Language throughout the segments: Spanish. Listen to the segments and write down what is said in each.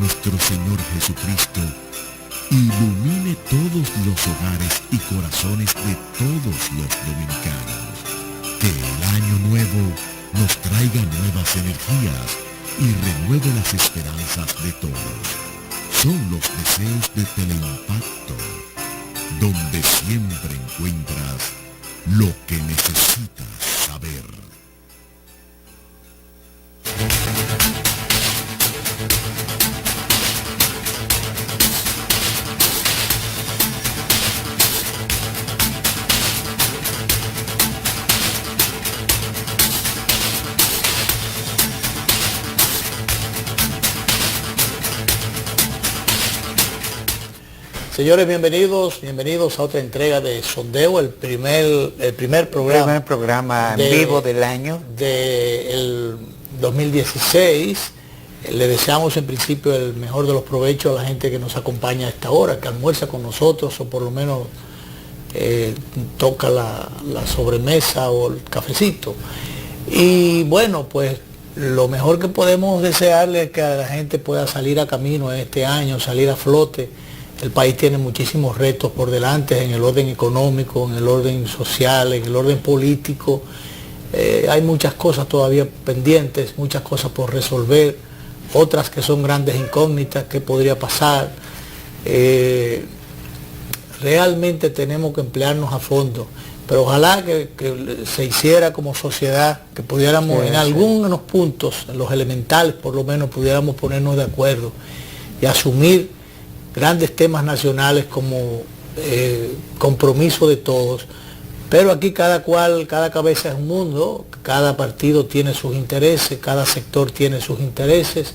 nuestro Señor Jesucristo ilumine todos los hogares y corazones de todos los dominicanos. Que el año nuevo nos traiga nuevas energías y renueve las esperanzas de todos. Son los deseos de Teleimpacto, donde siempre encuentras lo que necesitas saber. Señores, bienvenidos a otra entrega de Sondeo, el primer programa en vivo del año del 2016. Le deseamos en principio el mejor de los provechos a la gente que nos acompaña a esta hora, que almuerza con nosotros o por lo menos toca la sobremesa o el cafecito. Y bueno, pues lo mejor que podemos desearle es que a la gente pueda salir a camino este año, salir a flote. El país tiene muchísimos retos por delante en el orden económico, en el orden social, en el orden político. Hay muchas cosas todavía pendientes, muchas cosas por resolver, otras que son grandes incógnitas, qué podría pasar. Realmente tenemos que emplearnos a fondo, pero ojalá que se hiciera como sociedad, que pudiéramos en algunos puntos, en los elementales por lo menos, pudiéramos ponernos de acuerdo y asumir grandes temas nacionales como compromiso de todos. Pero aquí cada cabeza es un mundo, cada partido tiene sus intereses, cada sector tiene sus intereses,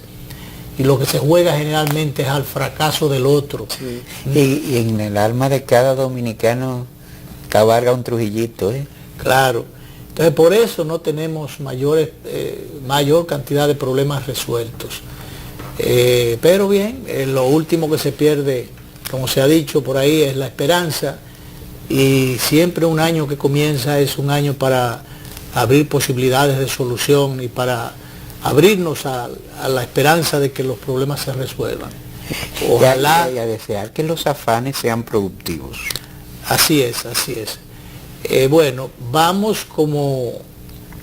y lo que se juega generalmente es al fracaso del otro. Sí. Y en el alma de cada dominicano cabalga un Trujillito, ¿eh? Claro. Entonces por eso no tenemos mayor cantidad de problemas resueltos. Pero bien, lo último que se pierde, como se ha dicho por ahí, es la esperanza, y siempre un año que comienza es un año para abrir posibilidades de solución y para abrirnos a la esperanza de que los problemas se resuelvan. Ojalá. Y a desear que los afanes sean productivos. Así es. Bueno, vamos, como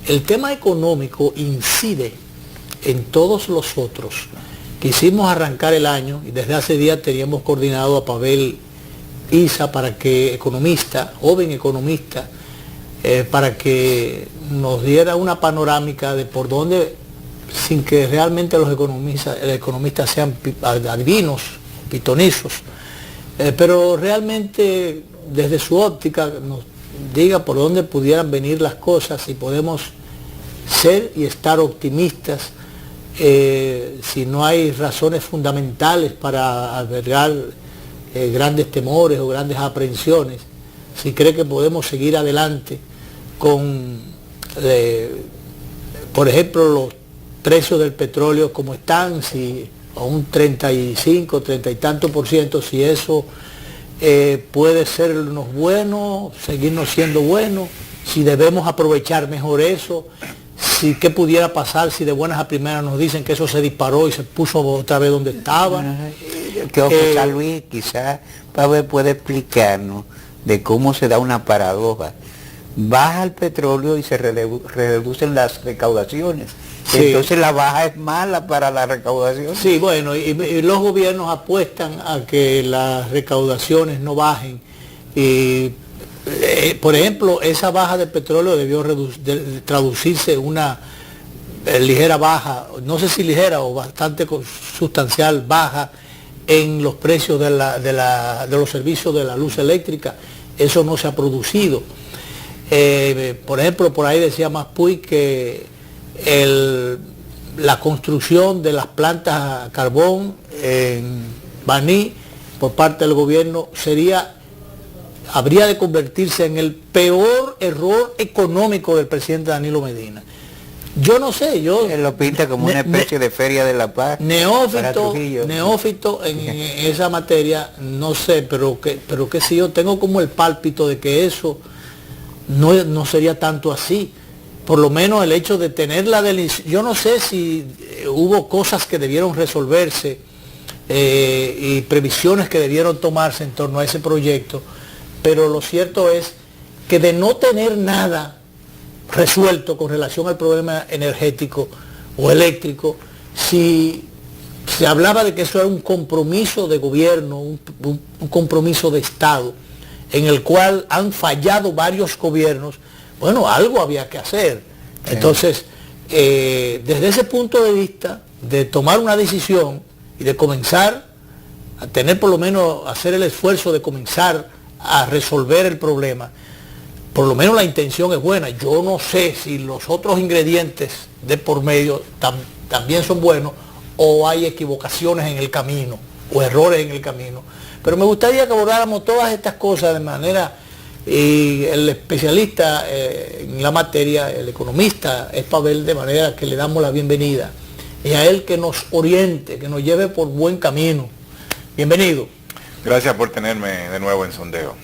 el tema económico incide en todos los otros. Quisimos arrancar el año y desde hace días teníamos coordinado a Pavel Isa para que joven economista, para que nos diera una panorámica de por dónde, sin que realmente los economistas sean adivinos, pitonizos, pero realmente desde su óptica nos diga por dónde pudieran venir las cosas, si podemos ser y estar optimistas. Si no hay razones fundamentales para albergar grandes temores o grandes aprehensiones, si cree que podemos seguir adelante con, por ejemplo, los precios del petróleo como están, si a un 35, 30 y tanto por ciento, si eso puede sernos bueno, seguirnos siendo bueno, si debemos aprovechar mejor eso. Si qué pudiera pasar si de buenas a primeras nos dicen que eso se disparó y se puso otra vez donde estaba. José Luis quizás puede explicarnos de cómo se da una paradoja. Baja el petróleo y se reducen las recaudaciones. Sí. Entonces la baja es mala para la recaudación. Sí, bueno, y los gobiernos apuestan a que las recaudaciones no bajen. Y por ejemplo, esa baja de petróleo debió traducirse una ligera baja, no sé si ligera o bastante sustancial baja en los precios de los servicios de la luz eléctrica. Eso no se ha producido. Por ejemplo, por ahí decía Maspuy que la construcción de las plantas a carbón en Baní por parte del gobierno habría de convertirse en el peor error económico del presidente Danilo Medina. Yo no sé, Él lo pinta como una especie de feria de la paz. Neófito en esa materia, no sé, pero que si yo tengo como el pálpito de que eso no sería tanto así. Por lo menos el hecho de tener yo no sé si hubo cosas que debieron resolverse y previsiones que debieron tomarse en torno a ese proyecto, pero lo cierto es que de no tener nada resuelto con relación al problema energético o eléctrico, si se hablaba de que eso era un compromiso de gobierno, un compromiso de Estado, en el cual han fallado varios gobiernos, bueno, algo había que hacer. Sí. Entonces, desde ese punto de vista, de tomar una decisión y de comenzar a tener por lo menos, hacer el esfuerzo de comenzar a resolver el problema, por lo menos la intención es buena. Yo no sé si los otros ingredientes de por medio también son buenos, o hay equivocaciones en el camino, o errores en el camino. Pero me gustaría que abordáramos todas estas cosas de manera, y el especialista en la materia, el economista, es Pavel, de manera que le damos la bienvenida. Y a él que nos oriente, que nos lleve por buen camino. Bienvenido. Gracias por tenerme de nuevo en sondeo.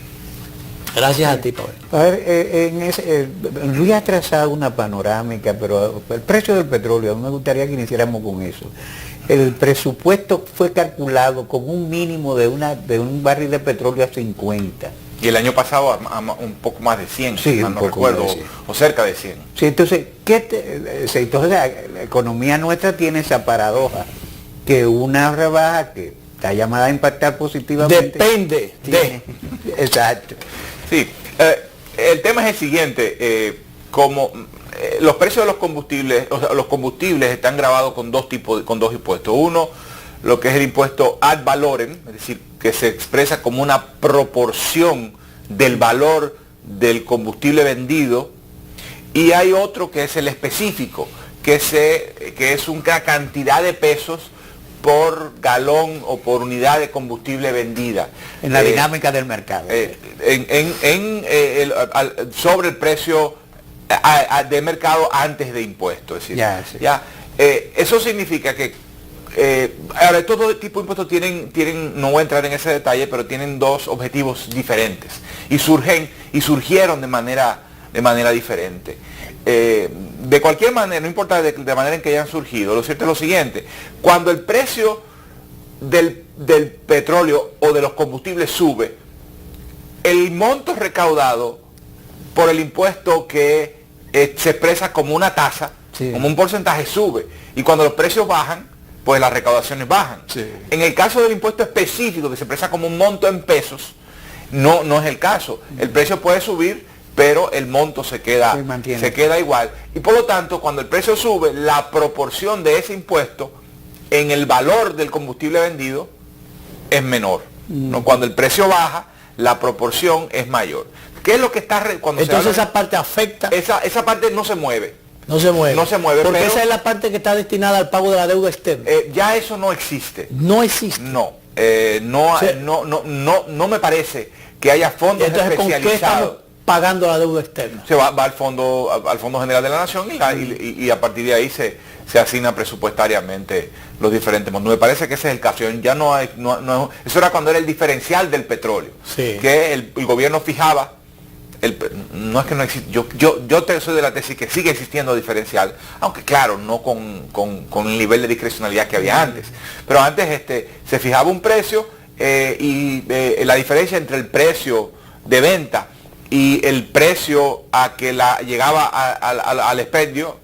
Gracias a ti, Pavel. A ver, Luis ha trazado una panorámica, pero el precio del petróleo, me gustaría que iniciáramos con eso. El presupuesto fue calculado con un mínimo de un barril de petróleo a 50. Y el año pasado a un poco más de 100, sí, no recuerdo, o cerca de 100. Sí, entonces, entonces la economía nuestra tiene esa paradoja, que una rebaja que está llamada a impactar positivamente. Depende de... Exacto. Sí, el tema es el siguiente, los precios de los combustibles, o sea, los combustibles están grabados con dos impuestos. Uno, lo que es el impuesto ad valorem, es decir, que se expresa como una proporción del valor del combustible vendido, y hay otro que es el específico, que es una cantidad de pesos por galón o por unidad de combustible vendida. En la dinámica del mercado. Sobre el precio de mercado antes de impuestos. Es decir, eso significa que ahora todo tipo de impuestos tienen, no voy a entrar en ese detalle, pero tienen dos objetivos diferentes y surgieron de manera diferente. De cualquier manera, no importa de manera en que hayan surgido, lo cierto es lo siguiente: cuando el precio del petróleo o de los combustibles sube, el monto recaudado por el impuesto que se expresa como una tasa, sí, como un porcentaje, sube, y cuando los precios bajan, pues las recaudaciones bajan. Sí. En el caso del impuesto específico, que se expresa como un monto en pesos, no es el caso. El precio puede subir, pero el monto se queda igual. Y por lo tanto, cuando el precio sube, la proporción de ese impuesto en el valor del combustible vendido es menor. ¿No? Cuando el precio baja, la proporción es mayor. ¿Qué es lo que está cuando entonces esa parte afecta? Esa parte no se mueve. No se mueve. No se mueve. Porque esa es la parte que está destinada al pago de la deuda externa. Ya eso no existe. No existe. No. No me parece que haya fondos entonces, especializados. ¿con qué estamos pagando la deuda externa? Se va al Fondo General de la Nación y a partir de ahí se asigna presupuestariamente los diferentes montos. Me parece que ese es el caso. Ya no hay, eso era cuando era el diferencial del petróleo, sí, que el gobierno fijaba. No es que no existe, yo soy de la tesis que sigue existiendo diferencial, aunque claro, no con el nivel de discrecionalidad que había antes. Pero antes se fijaba un precio y la diferencia entre el precio de venta y el precio a que llegaba al expendio,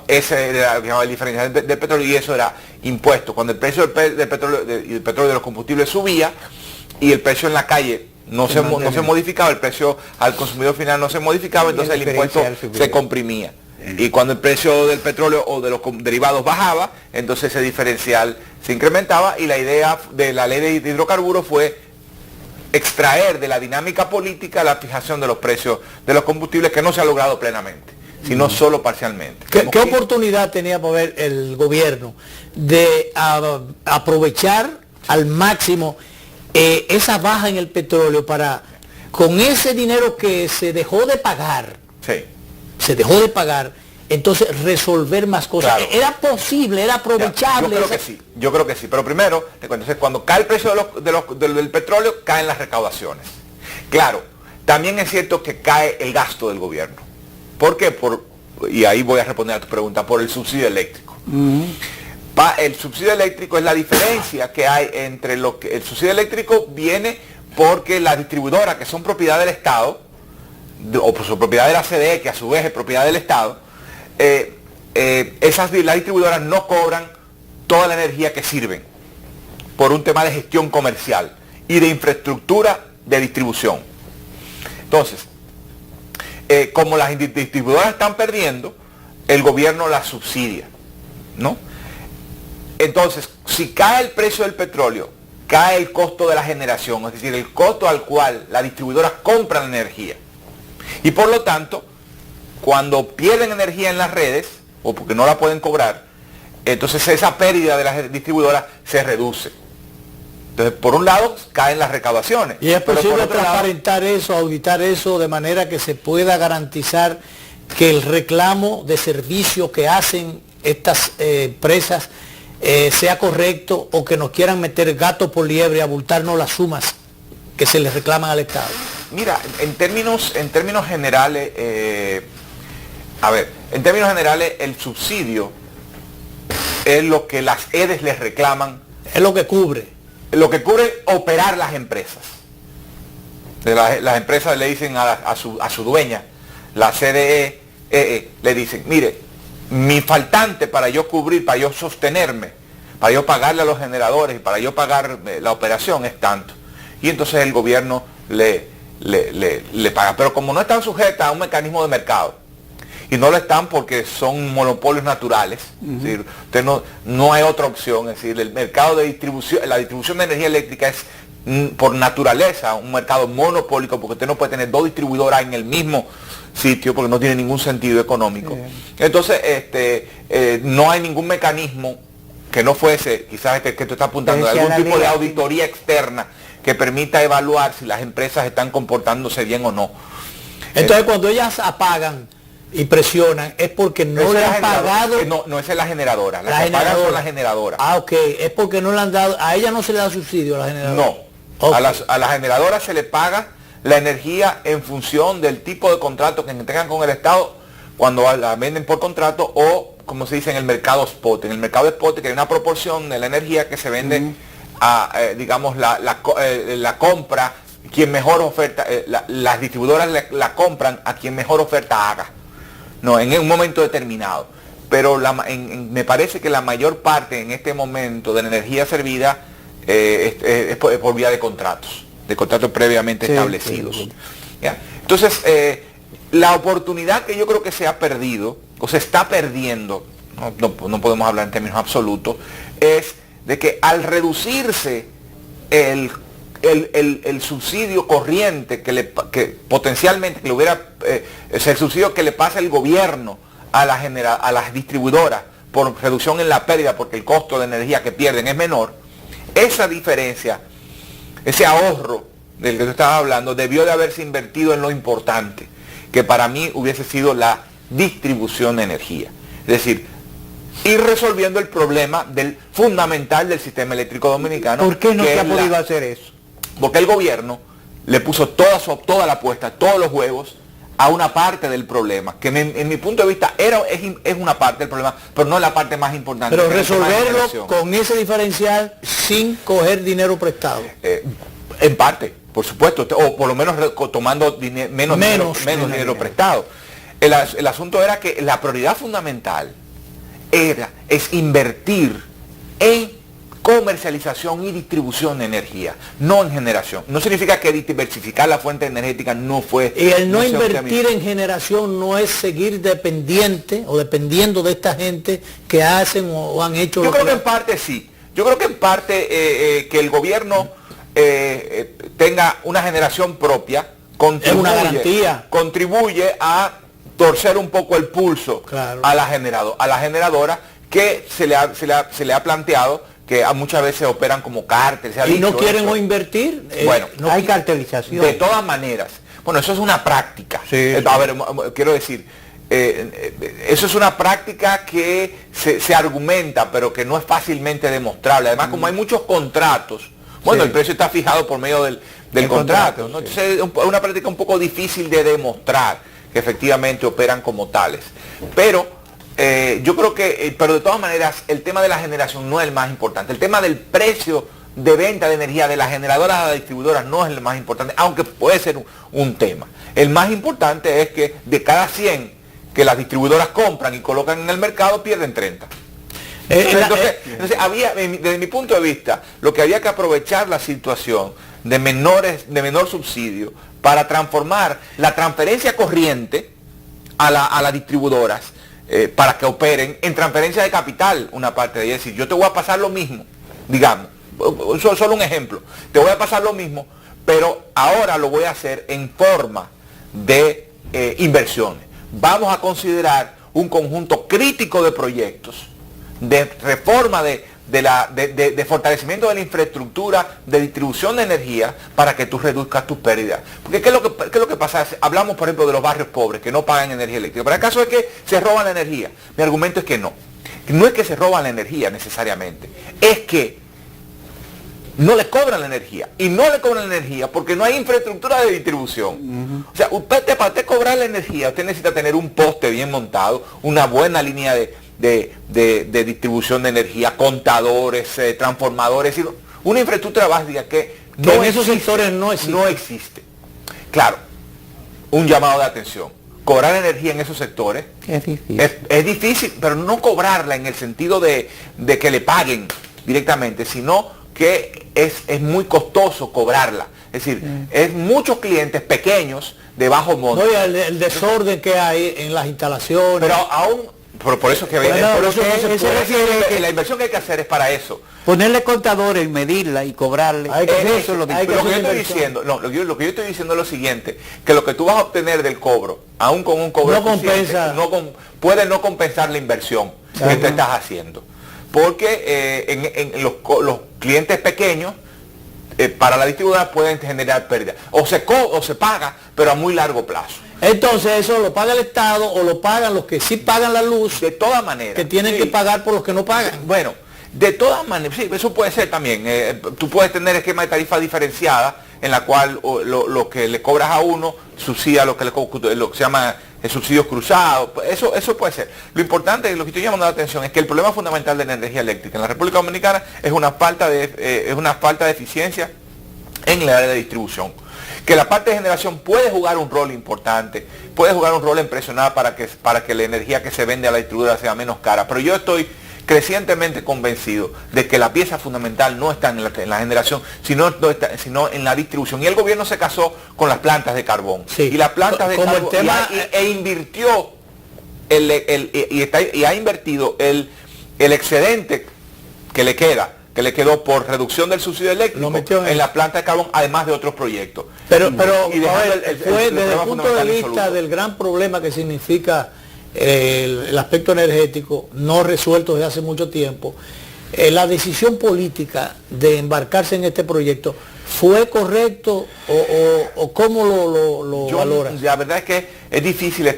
ese era lo que llamaba el diferencial del petróleo, y eso era impuesto. Cuando el precio del petróleo de los combustibles subía y el precio en la calle no se modificaba, el precio al consumidor final no se modificaba, entonces el impuesto se comprimía. Y cuando el precio del petróleo o de los derivados bajaba, entonces ese diferencial se incrementaba, y la idea de la ley de hidrocarburos fue extraer de la dinámica política la fijación de los precios de los combustibles, que no se ha logrado plenamente, sino solo parcialmente. ¿Qué oportunidad tenía para ver el gobierno de aprovechar al máximo esa baja en el petróleo para, con ese dinero que se dejó de pagar, entonces resolver más cosas? Claro. ¿Era posible, era aprovechable? Yo creo que sí, pero primero, entonces, cuando cae el precio del petróleo, caen las recaudaciones. Claro, también es cierto que cae el gasto del gobierno. ¿Por qué? Y ahí voy a responder a tu pregunta, por el subsidio eléctrico. El subsidio eléctrico es la diferencia que hay entre lo que... El subsidio eléctrico viene porque las distribuidoras que son propiedad del Estado, o por su propiedad de la CDE, que a su vez es propiedad del Estado, las distribuidoras no cobran toda la energía que sirven por un tema de gestión comercial y de infraestructura de distribución. Entonces, como las distribuidoras están perdiendo, el gobierno las subsidia, ¿no? Entonces, si cae el precio del petróleo, cae el costo de la generación, es decir, el costo al cual las distribuidoras compran energía. Y por lo tanto, cuando pierden energía en las redes, o porque no la pueden cobrar, entonces esa pérdida de las distribuidoras se reduce. Entonces, por un lado, caen las recaudaciones. Y es posible transparentar eso, auditar eso, de manera que se pueda garantizar que el reclamo de servicio que hacen estas empresas sea correcto, o que nos quieran meter gato por liebre y abultarnos las sumas que se les reclaman al Estado. Mira, en términos generales, en términos generales, el subsidio es lo que las EDES les reclaman. Es lo que cubre. Lo que cubre operar las empresas. Las empresas le dicen a su dueña, la CDE, le dicen, mire, mi faltante para yo cubrir, para yo sostenerme, para yo pagarle a los generadores y para yo pagar la operación es tanto. Y entonces el gobierno le paga. Pero como no están sujetas a un mecanismo de mercado, y no lo están porque son monopolios naturales, es decir, usted no hay otra opción, es decir, el mercado de distribución, la distribución de energía eléctrica es por naturaleza un mercado monopólico, porque usted no puede tener dos distribuidoras en el mismo sitio porque no tiene ningún sentido económico. Entonces, no hay ningún mecanismo que no fuese, quizás que tú estás apuntando, de algún tipo de auditoría externa que permita evaluar si las empresas están comportándose bien o no. Entonces, cuando ellas apagan y presionan, es porque no le han pagado. No, esa es la generadora. Las que pagan son las generadoras. Ah, ok. Es porque no le han dado, a ella no se le da subsidio a la generadora. No. Okay. A las generadoras se le paga la energía en función del tipo de contrato que tengan con el Estado cuando la venden por contrato, o como se dice en el mercado spot. En el mercado spot, que hay una proporción de la energía que se vende a, digamos, la compra, quien mejor oferta, las distribuidoras la compran a quien mejor oferta haga. No, en un momento determinado. Pero me parece que la mayor parte en este momento de la energía servida es por vía de contratos previamente establecidos. Sí. ¿Ya? Entonces, la oportunidad que yo creo que se ha perdido, o se está perdiendo, no podemos hablar en términos absolutos, es de que al reducirse el subsidio corriente que potencialmente le hubiera, el subsidio que le pasa el gobierno a las distribuidoras por reducción en la pérdida, porque el costo de energía que pierden es menor, esa diferencia, ese ahorro del que tú estabas hablando, debió de haberse invertido en lo importante, que para mí hubiese sido la distribución de energía. Es decir, ir resolviendo el problema fundamental del sistema eléctrico dominicano. ¿Por qué no se ha podido hacer eso? Porque el gobierno le puso toda la apuesta, todos los huevos a una parte del problema, que en mi punto de vista es una parte del problema, pero no es la parte más importante. Pero resolverlo con ese diferencial sin coger dinero prestado. En parte, por supuesto, o por lo menos tomando menos dinero prestado. El asunto era que la prioridad fundamental es invertir en comercialización y distribución de energía, no en generación. No significa que diversificar la fuente energética no fue... Y el no invertir en generación no es seguir dependiendo de esta gente que hacen o han hecho... Yo creo que en parte sí. Yo creo que en parte que el gobierno tenga una generación propia contribuye a torcer un poco el pulso a la generadora que se le ha planteado que muchas veces operan como cárteles. ¿Y no quieren o invertir? Bueno, no hay cartelización. De todas maneras. Bueno, eso es una práctica. Sí. A ver, quiero decir, eso es una práctica que se argumenta, pero que no es fácilmente demostrable. Además, como hay muchos contratos, el precio está fijado por medio del contrato, ¿no? Entonces es una práctica un poco difícil de demostrar que efectivamente operan como tales. Pero yo creo que, pero de todas maneras, el tema de la generación no es el más importante. El tema del precio de venta de energía de las generadoras a las distribuidoras no es el más importante, aunque puede ser un tema. El más importante es que de cada 100 que las distribuidoras compran y colocan en el mercado, pierden 30. Entonces, desde mi punto de vista, lo que había que aprovechar la situación de menor subsidio para transformar la transferencia corriente a las distribuidoras para que operen en transferencia de capital una parte de ella. Es decir, yo te voy a pasar lo mismo, digamos, solo un ejemplo, te voy a pasar lo mismo, pero ahora lo voy a hacer en forma de inversiones. Vamos a considerar un conjunto crítico de proyectos de reforma de fortalecimiento de la infraestructura de distribución de energía para que tú reduzcas tus pérdidas. Porque ¿qué es lo que pasa? Hablamos, por ejemplo, de los barrios pobres que no pagan energía eléctrica. Pero el caso es que se roban la energía. Mi argumento es que no. No es que se roban la energía necesariamente. Es que no le cobran la energía. Y no le cobran la energía porque no hay infraestructura de distribución. O sea, para usted cobrar la energía, usted necesita tener un poste bien montado, una buena línea de distribución de energía, contadores, transformadores, una infraestructura básica que en esos sectores no existe. Claro, un llamado de atención. Cobrar energía en esos sectores es difícil, pero no cobrarla en el sentido de que le paguen directamente, sino que es muy costoso cobrarla. Es decir, es muchos clientes pequeños de bajo monto. No, el desorden que hay en las instalaciones. Pero aún, por eso que la inversión que hay que hacer es para eso. Ponerle contadores, medirla y cobrarle. Eso es lo que yo estoy diciendo. No, lo que yo estoy diciendo es lo siguiente, que lo que tú vas a obtener del cobro, aún con un cobro no compensa, puede no compensar la inversión que tú estás haciendo. Porque en los clientes pequeños, para la distribuidora pueden generar pérdidas. O se paga, pero a muy largo plazo. Entonces eso lo paga el Estado o lo pagan los que sí pagan la luz. De todas maneras. Que tienen que pagar por los que no pagan. Bueno, de todas maneras, sí, eso puede ser también. Tú puedes tener esquema de tarifa diferenciada en la cual lo que le cobras a uno subsidia lo que se llama subsidios cruzados. Eso puede ser. Lo importante, lo que estoy llamando la atención es que el problema fundamental de la energía eléctrica en la República Dominicana es una falta de eficiencia en la área de distribución. Que la parte de generación puede jugar un rol importante, puede jugar un rol en presionar para que la energía que se vende a la distribuidora sea menos cara, pero yo estoy crecientemente convencido de que la pieza fundamental no está en la generación, sino en la distribución. Y el gobierno se casó con las plantas de carbón. Sí. Y las plantas de carbón invirtió y ha invertido el excedente que le quedó por reducción del subsidio eléctrico en la planta de carbón, además de otros proyectos. Pero desde el punto de vista del gran problema que significa el aspecto energético no resuelto desde hace mucho tiempo, la decisión política de embarcarse en este proyecto, ¿fue correcto o cómo lo valoras? La verdad es que es difícil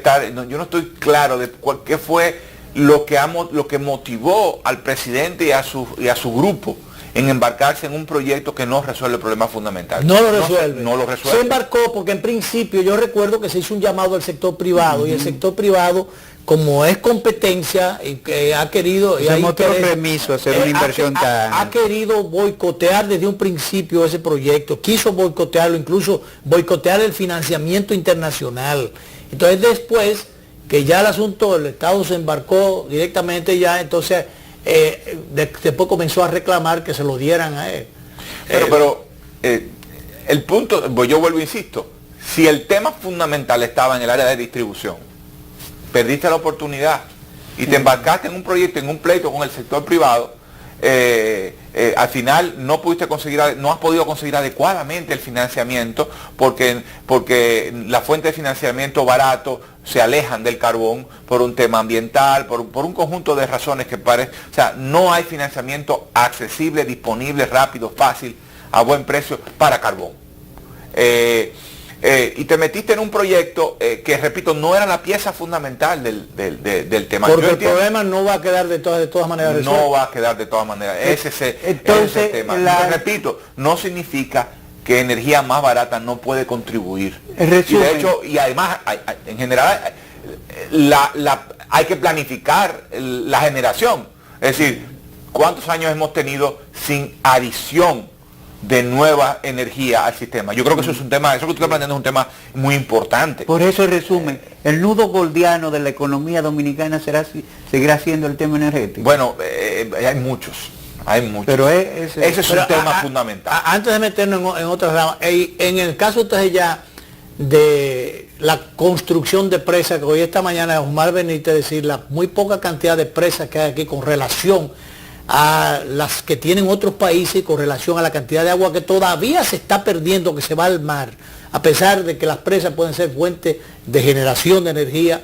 yo no estoy claro de qué fue lo que motivó al presidente y a su grupo en embarcarse en un proyecto que no resuelve el problema fundamental. No lo resuelve. No lo resuelve. Se embarcó porque en principio yo recuerdo que se hizo un llamado al sector privado y el sector privado, como es competencia y que ha querido hacer una inversión ha querido boicotear desde un principio ese proyecto, quiso boicotearlo, incluso boicotear el financiamiento internacional. Entonces después que ya el asunto, el Estado se embarcó directamente ya, entonces después comenzó a reclamar que se lo dieran a él. Pero el punto, yo vuelvo, insisto, si el tema fundamental estaba en el área de distribución, perdiste la oportunidad y te embarcaste en un proyecto, en un pleito con el sector privado, al final no has podido conseguir adecuadamente el financiamiento porque la fuente de financiamiento barato se alejan del carbón por un tema ambiental, por un conjunto de razones que o sea, no hay financiamiento accesible, disponible, rápido, fácil, a buen precio para carbón. Y te metiste en un proyecto que, repito, no era la pieza fundamental del tema. Porque el problema no va a quedar de todas maneras resuelto. No va a quedar de todas maneras. Ese es el tema. Repito, no significa que energía más barata no puede contribuir. Y de hecho, y además, en general, hay que planificar la generación. Es decir, ¿cuántos años hemos tenido sin adición de nueva energía al sistema? Yo creo que eso es un tema, eso que tú estás planteando es un tema muy importante. Por eso, en resumen, el nudo gordiano de la economía dominicana seguirá siendo el tema energético. Bueno, hay muchos. Pero ese es un tema fundamental. Antes de meternos en otras ramas, en el caso ustedes ya de la construcción de presas, que hoy esta mañana Omar Benítez decir la muy poca cantidad de presas que hay aquí con relación a las que tienen otros países y con relación a la cantidad de agua que todavía se está perdiendo, que se va al mar, a pesar de que las presas pueden ser fuentes de generación de energía,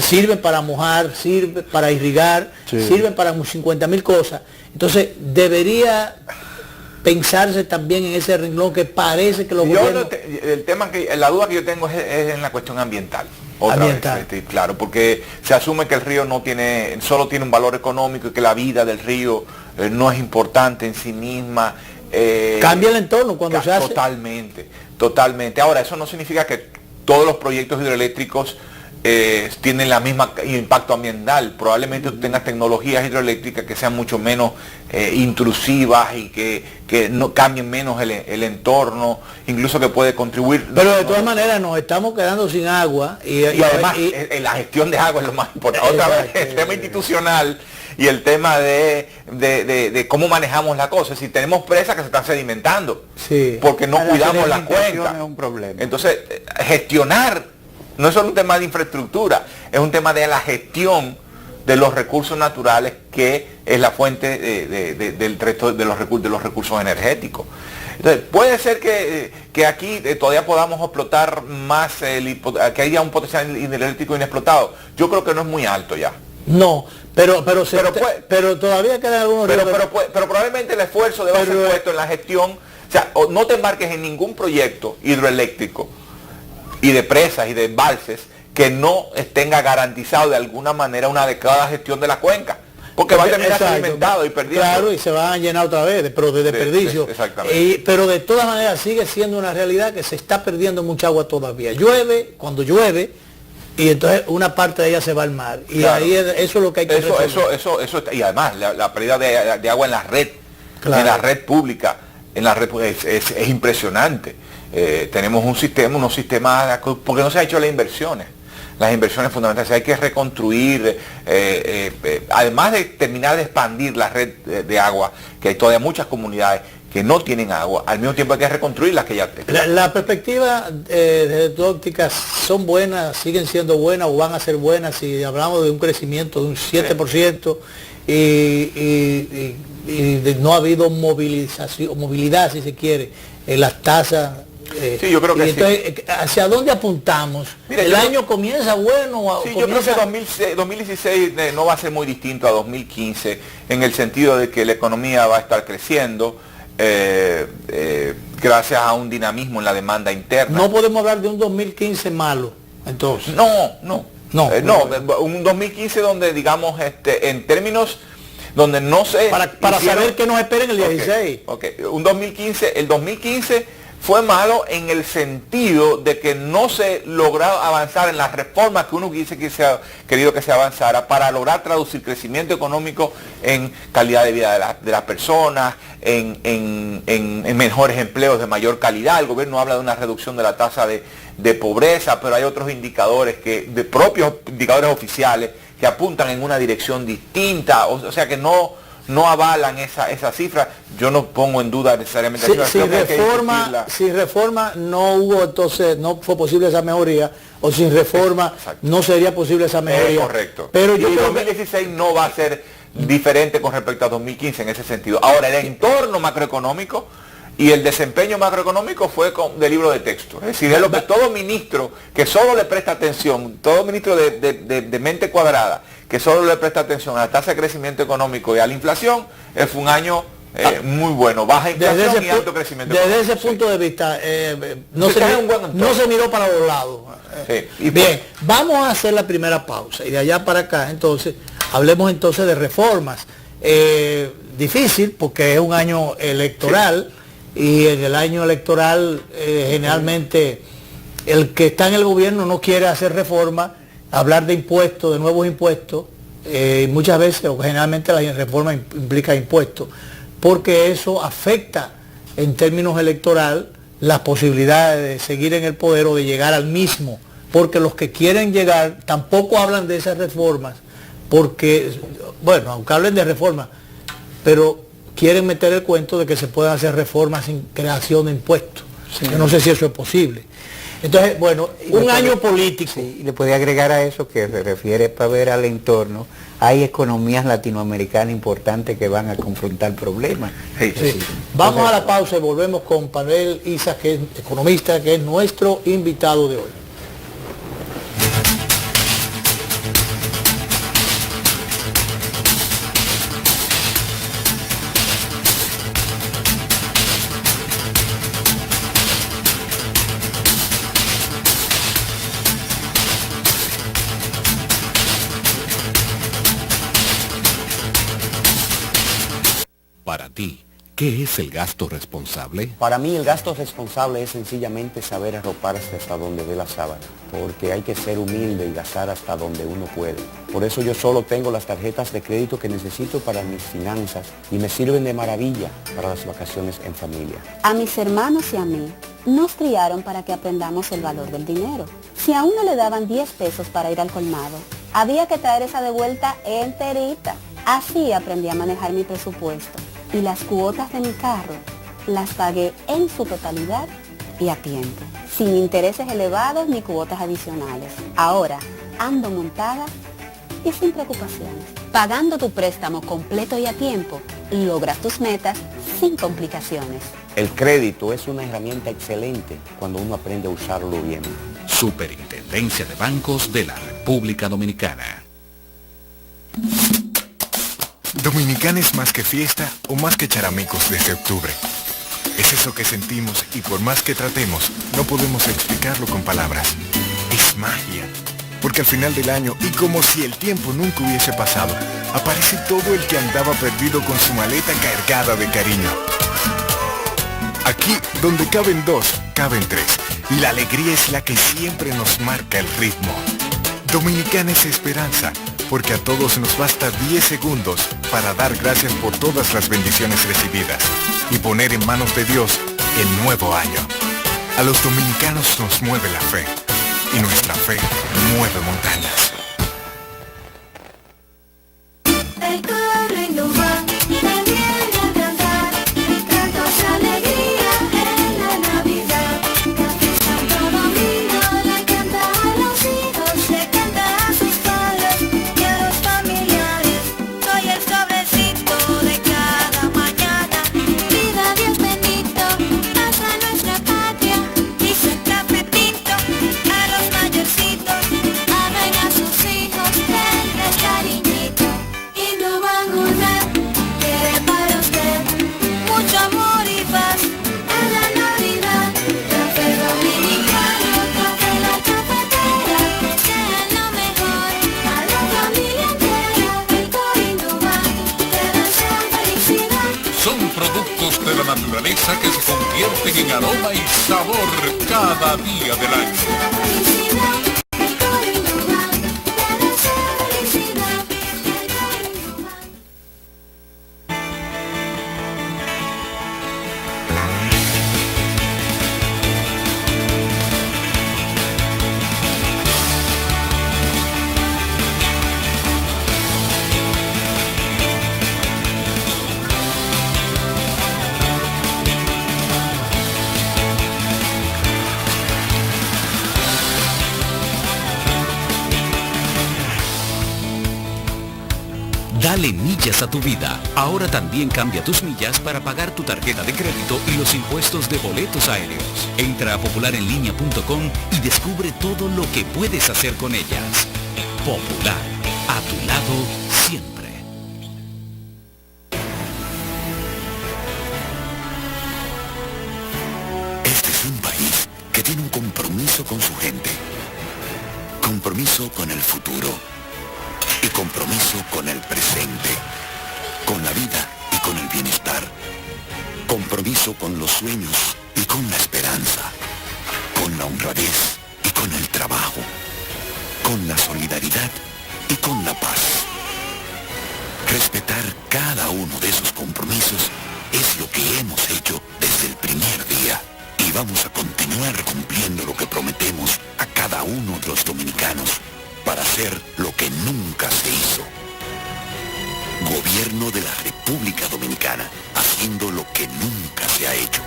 sirven para mojar, sirven para irrigar, sirven para 50.000 cosas. Entonces debería pensarse también en ese renglón que parece que los gobiernos... La duda que yo tengo es en la cuestión ambiental. Otra vez, claro, porque se asume que el río solo tiene un valor económico y que la vida del río no es importante en sí misma. Cambia el entorno cuando se hace. Totalmente. Ahora, eso no significa que todos los proyectos hidroeléctricos tienen la misma impacto ambiental. Probablemente tú tengas tecnologías hidroeléctricas que sean mucho menos intrusivas y que no cambien menos el entorno, incluso que puede contribuir. Pero de todas maneras nos estamos quedando sin agua y además la gestión de agua es lo más importante. Otra vez, el tema institucional y el tema de cómo manejamos la cosa. Si tenemos presas que se están sedimentando, porque no cuidamos la cuenca. Es un problema. Entonces, gestionar no es solo un tema de infraestructura, es un tema de la gestión de los recursos naturales, que es la fuente del resto de los recursos energéticos. Entonces, puede ser que aquí todavía podamos explotar más, que haya un potencial hidroeléctrico inexplotado. Yo creo que no es muy alto ya. No, pero todavía quedan algunos... Pero probablemente el esfuerzo debe ser puesto en la gestión. O sea, no te embarques en ningún proyecto hidroeléctrico y de presas y de embalses que no tenga garantizado de alguna manera una adecuada gestión de la cuenca, porque va a terminar alimentado y perdiendo. Claro, y se van a llenar otra vez, pero de desperdicio. Exactamente. Pero de todas maneras sigue siendo una realidad que se está perdiendo mucha agua todavía. Llueve, cuando llueve, y entonces una parte de ella se va al mar. Y ahí eso es lo que hay que eso y además la pérdida de agua en la red, en la red pública, es impresionante. Tenemos unos sistemas, porque no se ha hecho las inversiones fundamentales, hay que reconstruir, además de terminar de expandir la red de agua, que hay todavía muchas comunidades que no tienen agua, al mismo tiempo hay que reconstruir las que ya tienen. La perspectiva desde tu óptica son buenas, siguen siendo buenas o van a ser buenas si hablamos de un crecimiento de un 7% y no ha habido movilidad, si se quiere, en las tasas. Sí, yo creo que entonces, ¿hacia dónde apuntamos? Mira, ¿el año comienza bueno? Sí, yo creo que 2016 no va a ser muy distinto a 2015, en el sentido de que la economía va a estar creciendo, gracias a un dinamismo en la demanda interna. No podemos hablar de un 2015 malo, entonces. No, un 2015 donde, digamos, en términos donde no se... Para saber qué nos espera en el 16. El 2015 fue malo en el sentido de que no se logró avanzar en las reformas que uno hubiese querido que se avanzara para lograr traducir crecimiento económico en calidad de vida de las personas, en mejores empleos de mayor calidad. El gobierno habla de una reducción de la tasa de pobreza, pero hay otros indicadores, propios indicadores oficiales, que apuntan en una dirección distinta, o sea que no avalan esa cifra. Yo no pongo en duda necesariamente si reforma no hubo, entonces no fue posible esa mejoría, o sin reforma no sería posible esa mejoría. Correcto. Pero yo creo que 2016 no va a ser diferente con respecto a 2015 en ese sentido. Ahora, el entorno macroeconómico y el desempeño macroeconómico fue de libro de texto. Es decir, es lo que todo ministro que solo le presta atención, todo ministro de mente cuadrada, que solo le presta atención a la tasa de crecimiento económico y a la inflación, fue un año muy bueno, baja inflación y alto crecimiento económico. Desde ese punto de vista, no se miró para los lados. Bien, vamos a hacer la primera pausa y de allá para acá, entonces, hablemos entonces de reformas. Difícil porque es un año electoral. Y en el año electoral generalmente el que está en el gobierno no quiere hacer reformas hablar de impuestos, de nuevos impuestos, muchas veces o generalmente la reforma implica impuestos, porque eso afecta en términos electorales las posibilidades de seguir en el poder o de llegar al mismo, porque los que quieren llegar tampoco hablan de esas reformas, porque, bueno, aunque hablen de reformas, pero quieren meter el cuento de que se pueden hacer reformas sin creación de impuestos. Sí. Yo no sé si eso es posible. Entonces, bueno, un año político. Sí, y le podía agregar a eso que se refiere para ver al entorno. Hay economías latinoamericanas importantes que van a confrontar problemas. Sí. Sí. Vamos a la pausa y volvemos con Panuel Isa, que es economista, que es nuestro invitado de hoy. Para ti, ¿qué es el gasto responsable? Para mí el gasto responsable es sencillamente saber arroparse hasta donde dé la sábana, porque hay que ser humilde y gastar hasta donde uno puede. Por eso yo solo tengo las tarjetas de crédito que necesito para mis finanzas y me sirven de maravilla para las vacaciones en familia. A mis hermanos y a mí nos criaron para que aprendamos el valor del dinero. Si a uno le daban 10 pesos para ir al colmado, había que traer esa de vuelta enterita. Así aprendí a manejar mi presupuesto. Y las cuotas de mi carro las pagué en su totalidad y a tiempo, sin intereses elevados ni cuotas adicionales. Ahora ando montada y sin preocupaciones. Pagando tu préstamo completo y a tiempo, logras tus metas sin complicaciones. El crédito es una herramienta excelente cuando uno aprende a usarlo bien. Superintendencia de Bancos de la República Dominicana. Dominicana es más que fiesta o más que charamicos desde octubre. Es eso que sentimos y por más que tratemos, no podemos explicarlo con palabras. Es magia. Porque al final del año, y como si el tiempo nunca hubiese pasado, aparece todo el que andaba perdido con su maleta cargada de cariño. Aquí, donde caben dos, caben tres. Y la alegría es la que siempre nos marca el ritmo. Dominicana es esperanza, porque a todos nos basta 10 segundos para dar gracias por todas las bendiciones recibidas y poner en manos de Dios el nuevo año. A los dominicanos nos mueve la fe, y nuestra fe mueve montañas. El coro innova, te viene a cantar, cantos alegría en la Navidad. Café Santo Domingo le canta a los hijos, le canta a sus padres y a los familiares. Soy el sobrecito de cada mañana. Viva Dios bendito, paz a nuestra patria. Dice el cafetito a los mayorcitos, amen a sus hijos, denle el cariñito. Y no van a una, quiere para usted mucho amor y paz en la Navidad. Café dominicano, café la cafetera, sean lo mejor a la familia entera. El Corinduba te desea felicidad. Son productos de la naturaleza que se convierten en aroma y sabor cada día del año. Felicidad, el Corinduba te desea felicidad. El Corinduba. Dale millas a tu vida. Ahora también cambia tus millas para pagar tu tarjeta de crédito y los impuestos de boletos aéreos. Entra a popularenlinea.com y descubre todo lo que puedes hacer con ellas. Popular, a tu lado siempre. Este es un país que tiene un compromiso con su gente. Compromiso con el futuro. Y compromiso con el presente, con la vida y con el bienestar. Compromiso con los sueños y con la esperanza, con la honradez y con el trabajo. con la solidaridad y con la paz. Respetar cada uno de esos compromisos es lo que hemos hecho desde el primer día y vamos a continuar cumpliendo lo que prometemos a cada uno de los dominicanos para hacer lo que nunca se hizo. Gobierno de la República Dominicana, haciendo lo que nunca se ha hecho.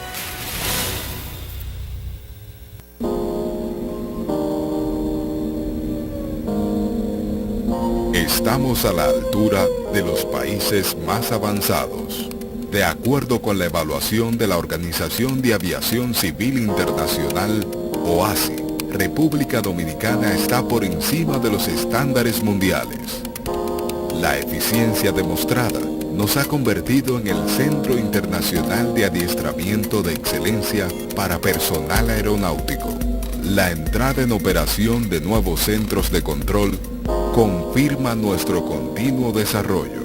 Estamos a la altura de los países más avanzados. De acuerdo con la evaluación de la Organización de Aviación Civil Internacional, OASI, República Dominicana está por encima de los estándares mundiales. La eficiencia demostrada nos ha convertido en el Centro Internacional de Adiestramiento de Excelencia para Personal Aeronáutico. La entrada en operación de nuevos centros de control confirma nuestro continuo desarrollo,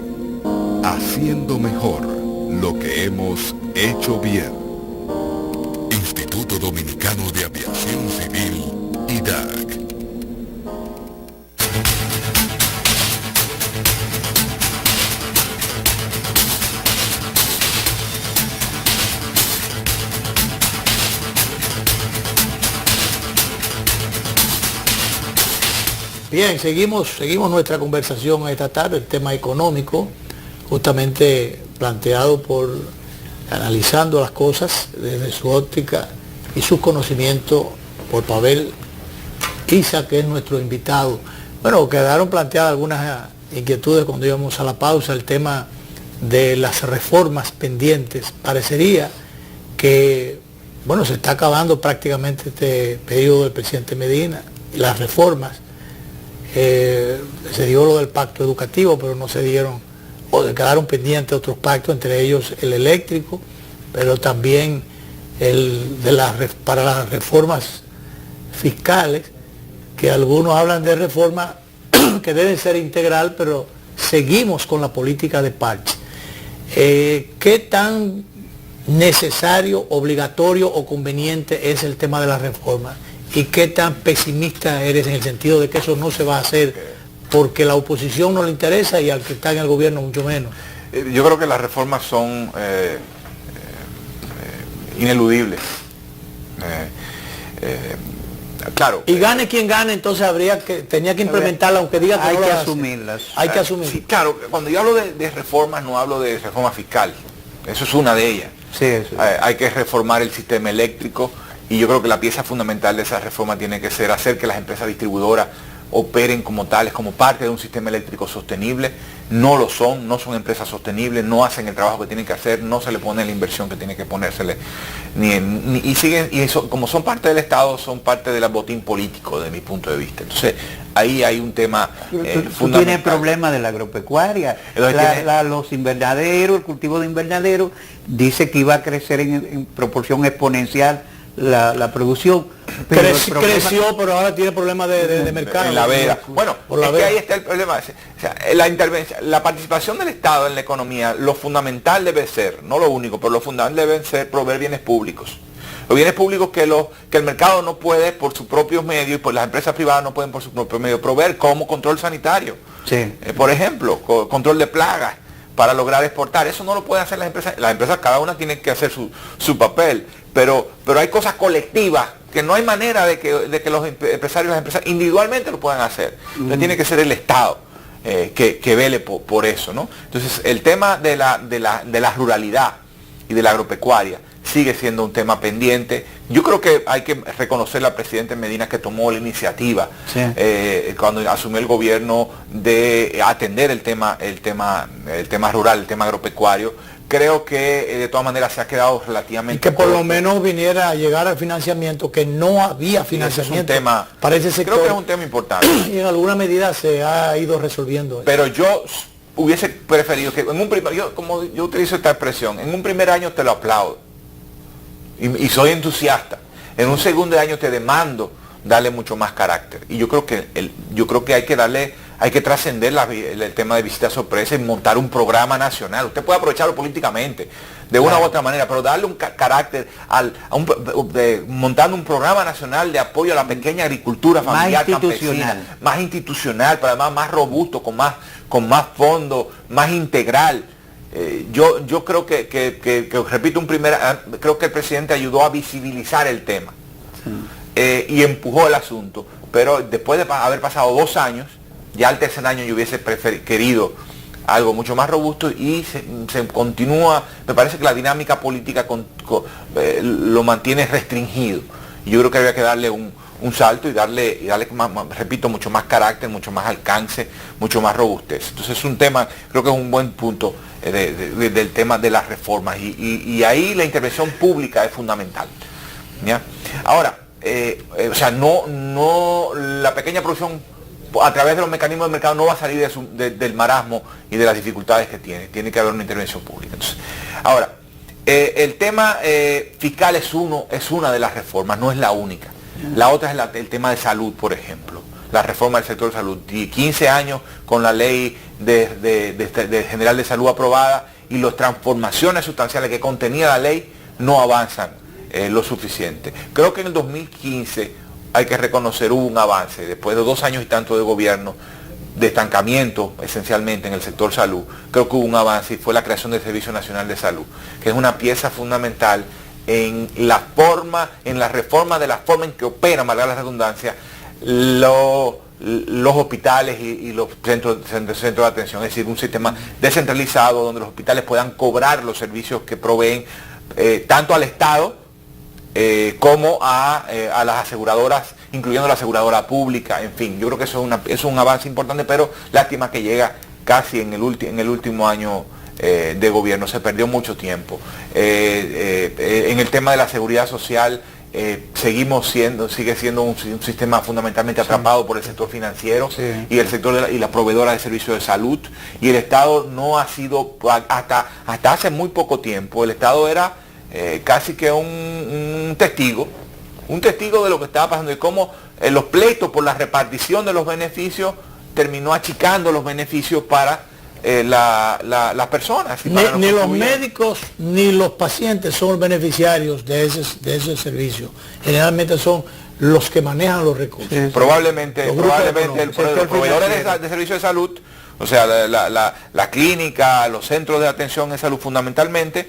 haciendo mejor lo que hemos hecho bien. Instituto Dominicano de Aviación Civil, IDAC. Bien, seguimos nuestra conversación esta tarde, el tema económico, justamente planteado analizando las cosas desde su óptica y sus conocimientos por Pavel Isa, que es nuestro invitado. Bueno, quedaron planteadas algunas inquietudes cuando íbamos a la pausa, el tema de las reformas pendientes. Parecería que, bueno, se está acabando prácticamente este periodo del presidente Medina y las reformas. Se dio lo del pacto educativo, pero no se dieron, o quedaron pendientes otros pactos, entre ellos el eléctrico, pero también para las reformas fiscales, que algunos hablan de reformas que deben ser integral, pero seguimos con la política de parche. ¿Qué tan necesario, obligatorio o conveniente es el tema de la reforma? ¿Y qué tan pesimista eres en el sentido de que eso no se va a hacer porque la oposición no le interesa y al que está en el gobierno mucho menos? Yo creo que las reformas son ineludibles. Claro. Y gane quien gane, entonces tenía que implementarla, aunque diga que hay no que lo hace. asumirlas. Hay que asumirlas. Sí, claro, cuando yo hablo de reformas no hablo de reforma fiscal. Eso es una de ellas. Sí, eso. Hay que reformar el sistema eléctrico. Y yo creo que la pieza fundamental de esa reforma tiene que ser hacer que las empresas distribuidoras operen como tales, como parte de un sistema eléctrico sostenible. No lo son, no son empresas sostenibles, no hacen el trabajo que tienen que hacer, no se le pone la inversión que tiene que ponérsele. Como son parte del Estado, son parte del botín político, de mi punto de vista. Entonces, ahí hay un tema Tú fundamental. tienes el problema de la agropecuaria. Los invernaderos, el cultivo de invernadero, dice que iba a crecer en proporción exponencial la producción. Pero creció, pero ahora tiene problemas de mercado. En la veda. Bueno, que ahí está el problema. O sea, la participación del Estado en la economía, lo fundamental debe ser, no lo único, pero lo fundamental deben ser proveer bienes públicos. Los bienes públicos que el mercado no puede por sus propios medios y por las empresas privadas no pueden por sus propios medios proveer, como control sanitario. Sí. Por ejemplo, control de plagas para lograr exportar. Eso no lo pueden hacer las empresas. Las empresas cada una tiene que hacer su papel. Pero hay cosas colectivas que no hay manera de que los empresarios y las empresas individualmente lo puedan hacer. Entonces tiene que ser el Estado que vele por eso, ¿no? Entonces el tema de la ruralidad y de la agropecuaria sigue siendo un tema pendiente. Yo creo que hay que reconocer al presidente Medina que tomó la iniciativa cuando asumió el gobierno de atender el tema rural, el tema agropecuario. Creo que de todas maneras se ha quedado relativamente... Y que por lo menos viniera a llegar al financiamiento, que no había financiamiento para ese sector. Creo que es un tema importante. Y en alguna medida se ha ido resolviendo. Pero yo hubiese preferido que en un primer... Como yo utilizo esta expresión, en un primer año te lo aplaudo. Y soy entusiasta. En un segundo año te demando darle mucho más carácter. Y yo creo que hay que darle hay que trascender el tema de visita sorpresa y montar un programa nacional. Usted puede aprovecharlo políticamente, de una u otra manera, pero darle un carácter montando un programa nacional de apoyo a la pequeña agricultura familiar campesina, más institucional, pero además más robusto, con más fondos, más integral. Yo creo que repito, creo que el presidente ayudó a visibilizar el tema y empujó el asunto, pero después de haber pasado 2 años, ya el tercer año yo hubiese querido algo mucho más robusto y se continúa. Me parece que la dinámica política lo mantiene restringido. Y yo creo que había que darle un salto y darle repito, mucho más carácter, mucho más alcance, mucho más robustez. Entonces es un tema, creo que es un buen punto del tema de las reformas y ahí la intervención pública es fundamental, ¿ya? Ahora, o sea, no la pequeña producción a través de los mecanismos del mercado no va a salir del marasmo y de las dificultades que tiene que haber una intervención pública. Entonces, ahora, el tema fiscal es una de las reformas, no es la única. La otra es el tema de salud, por ejemplo, la reforma del sector de salud. 15 años con la ley de general de salud aprobada y las transformaciones sustanciales que contenía la ley no avanzan lo suficiente. Creo que en el 2015 hay que reconocer hubo un avance, después de 2 años y tanto de gobierno, de estancamiento esencialmente en el sector salud. Creo que hubo un avance y fue la creación del Servicio Nacional de Salud, que es una pieza fundamental en la reforma de la forma en que operan, valga la redundancia, los hospitales y los centros de atención, es decir, un sistema descentralizado donde los hospitales puedan cobrar los servicios que proveen tanto al Estado como a las aseguradoras, incluyendo la aseguradora pública. En fin, yo creo que eso es un avance importante, pero lástima que llega casi en el último año de gobierno. Se perdió mucho tiempo. En el tema de la seguridad social, sigue siendo un sistema fundamentalmente atrapado por el sector financiero y el sector y la proveedora de servicios de salud, y el Estado no ha sido, hasta hace muy poco tiempo, el Estado era casi que un testigo de lo que estaba pasando y cómo los pleitos por la repartición de los beneficios terminó achicando los beneficios para las personas. Ni los médicos ni los pacientes son beneficiarios de ese servicio. Generalmente son los que manejan los recursos. Probablemente los proveedores de servicios de salud, o sea, la clínica, los centros de atención en salud fundamentalmente,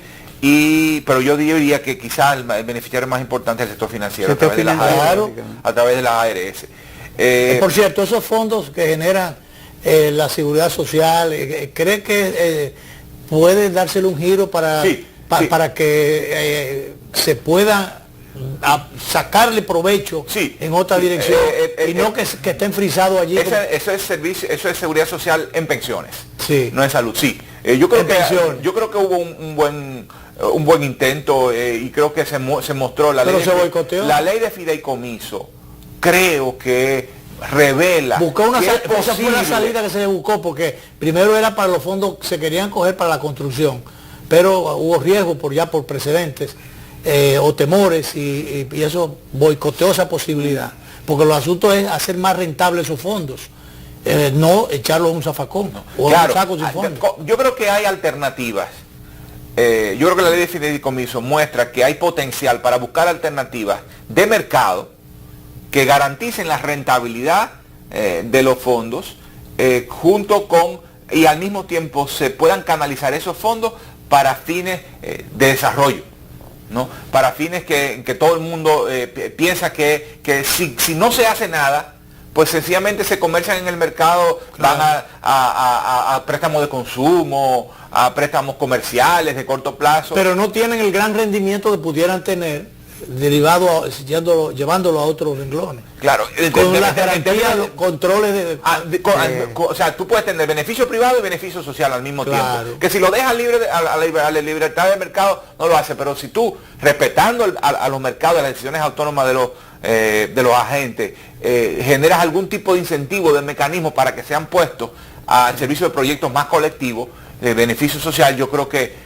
pero yo diría que quizás el beneficiario más importante es el sector financiero, a través de las ARS. Por cierto, esos fondos que generan la seguridad social, ¿cree que puede dársele un giro para que se pueda sacarle provecho en otra dirección y no que esté enfrisado allí? Eso es seguridad social en pensiones, no en salud. Yo creo que hubo un buen intento y creo que se mostró la ley de fideicomiso. Creo que revela esa fue la salida que se le buscó, porque primero era para los fondos que se querían coger para la construcción, pero hubo riesgo por precedentes o temores y eso boicoteó esa posibilidad, porque los asuntos es hacer más rentables esos fondos, no echarlos en un zafacón o en un saco sin fondo. Yo creo que hay alternativas. Yo creo que la ley de fideicomiso muestra que hay potencial para buscar alternativas de mercado que garanticen la rentabilidad de los fondos, junto con, y al mismo tiempo se puedan canalizar esos fondos para fines de desarrollo, ¿no? Para fines que todo el mundo piensa que si no se hace nada, pues sencillamente se comercian en el mercado, van a préstamos de consumo, a préstamos comerciales de corto plazo. Pero no tienen el gran rendimiento que pudieran tener derivado llevándolo a otros renglones. Claro, con las garantías, los controles o sea, tú puedes tener beneficio privado y beneficio social al mismo tiempo. Que si lo dejas libre a la libertad del mercado no lo hace, pero si tú, respetando a los mercados, las decisiones autónomas de los agentes, generas algún tipo de incentivo, de mecanismo para que sean puestos al servicio de proyectos más colectivos, de beneficio social, yo creo que